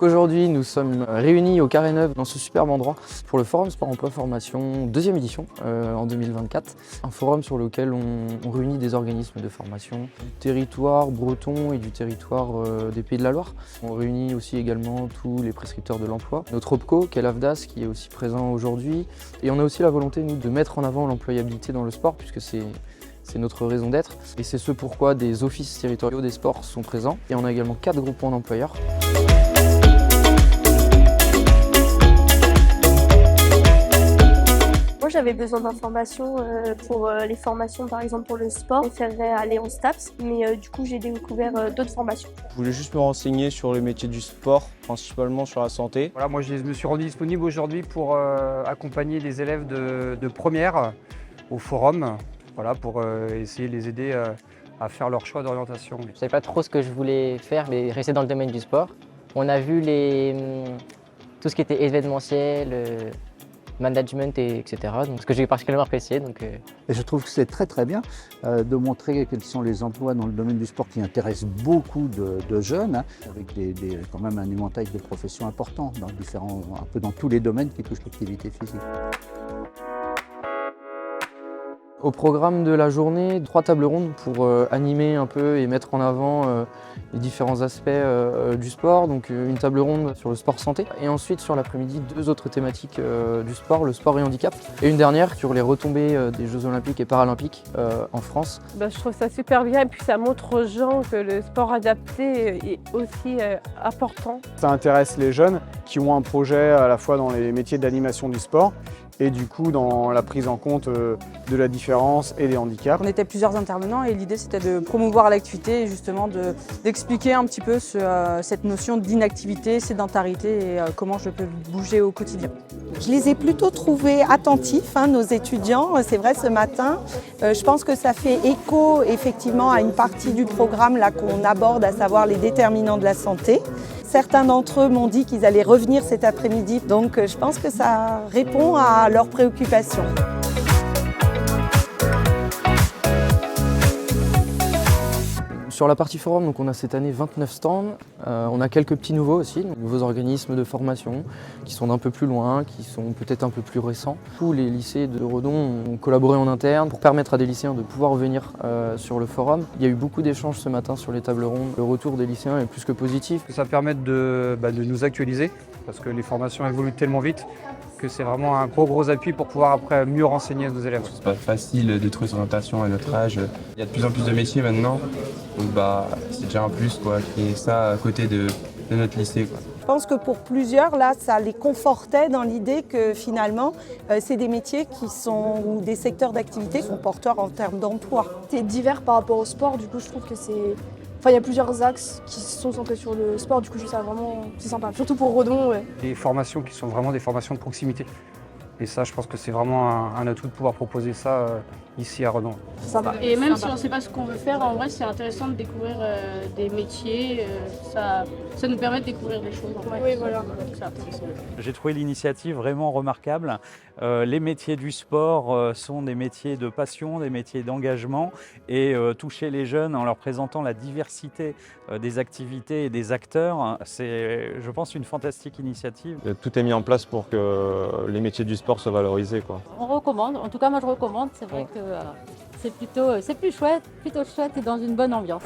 Aujourd'hui, nous sommes réunis au Carré Neuve dans ce superbe endroit pour le Forum Sport Emploi Formation 2e édition en 2024. Un forum sur lequel on réunit des organismes de formation du territoire breton et du territoire des Pays de la Loire. On réunit aussi également tous les prescripteurs de l'emploi. Notre OPCO, qui est l'AFDAS, qui est aussi présent aujourd'hui. Et on a aussi la volonté, nous, de mettre en avant l'employabilité dans le sport, puisque c'est notre raison d'être. Et c'est ce pourquoi des offices territoriaux des sports sont présents. Et on a également 4 groupements d'employeurs. Moi, j'avais besoin d'informations pour les formations, par exemple pour le sport. Je préférerais aller en STAPS, mais du coup, j'ai découvert d'autres formations. Je voulais juste me renseigner sur les métiers du sport, principalement sur la santé. Voilà, moi, je me suis rendu disponible aujourd'hui pour accompagner les élèves de première au forum, voilà, pour essayer de les aider à faire leur choix d'orientation. Je ne savais pas trop ce que je voulais faire, mais rester dans le domaine du sport. On a vu tout ce qui était événementiel, management, etc. Donc, ce que j'ai particulièrement apprécié. Et je trouve que c'est très bien de montrer quels sont les emplois dans le domaine du sport qui intéressent beaucoup de jeunes, avec quand même un éventail de professions important un peu dans tous les domaines qui touchent l'activité physique. Au programme de la journée, 3 tables rondes pour animer un peu et mettre en avant les différents aspects du sport. Donc une table ronde sur le sport santé et ensuite sur l'après-midi 2 autres thématiques du sport, le sport et handicap. Et une dernière sur les retombées des Jeux Olympiques et Paralympiques en France. Je trouve ça super bien et puis ça montre aux gens que le sport adapté est aussi important. Ça intéresse les jeunes qui ont un projet à la fois dans les métiers d'animation du sport et du coup dans la prise en compte de la différence et des handicaps. On était plusieurs intervenants et l'idée c'était de promouvoir l'activité et justement d'expliquer un petit peu cette notion d'inactivité, sédentarité et comment je peux bouger au quotidien. Je les ai plutôt trouvés attentifs, nos étudiants, c'est vrai ce matin. Je pense que ça fait écho effectivement à une partie du programme là qu'on aborde, à savoir les déterminants de la santé. Certains d'entre eux m'ont dit qu'ils allaient revenir cet après-midi, donc je pense que ça répond à leurs préoccupations. Sur la partie forum, donc on a cette année 29 stands. On a quelques petits nouveaux aussi, donc nouveaux organismes de formation qui sont d'un peu plus loin, qui sont peut-être un peu plus récents. Tous les lycées de Redon ont collaboré en interne pour permettre à des lycéens de pouvoir venir sur le forum. Il y a eu beaucoup d'échanges ce matin sur les tables rondes. Le retour des lycéens est plus que positif. Ça permet de nous actualiser parce que les formations évoluent tellement vite que c'est vraiment un gros appui pour pouvoir après mieux renseigner nos élèves. C'est pas facile de trouver son orientation à notre âge. Il y a de plus en plus de métiers maintenant, donc c'est déjà un plus qu'il y ait ça à côté de notre lycée. Je pense que pour plusieurs, là, ça les confortait dans l'idée que finalement, c'est des métiers ou des secteurs d'activité qui sont porteurs en termes d'emploi. C'est divers par rapport au sport, du coup je trouve que c'est... Enfin, il y a plusieurs axes qui sont centrés sur le sport, du coup je trouve ça vraiment sympa, surtout pour Redon. Ouais. Des formations qui sont vraiment des formations de proximité. Et ça, je pense que c'est vraiment un atout de pouvoir proposer ça ici à Redon. Sympa. Et même si on ne sait pas ce qu'on veut faire, en vrai, c'est intéressant de découvrir des métiers. Ça nous permet de découvrir des choses. Oui, voilà. J'ai trouvé l'initiative vraiment remarquable. Les métiers du sport sont des métiers de passion, des métiers d'engagement. Et toucher les jeunes en leur présentant la diversité des activités et des acteurs, c'est, je pense, une fantastique initiative. Tout est mis en place pour que les métiers du sport soient valorisés. On recommande, en tout cas moi je recommande, c'est vrai que c'est plutôt chouette et dans une bonne ambiance.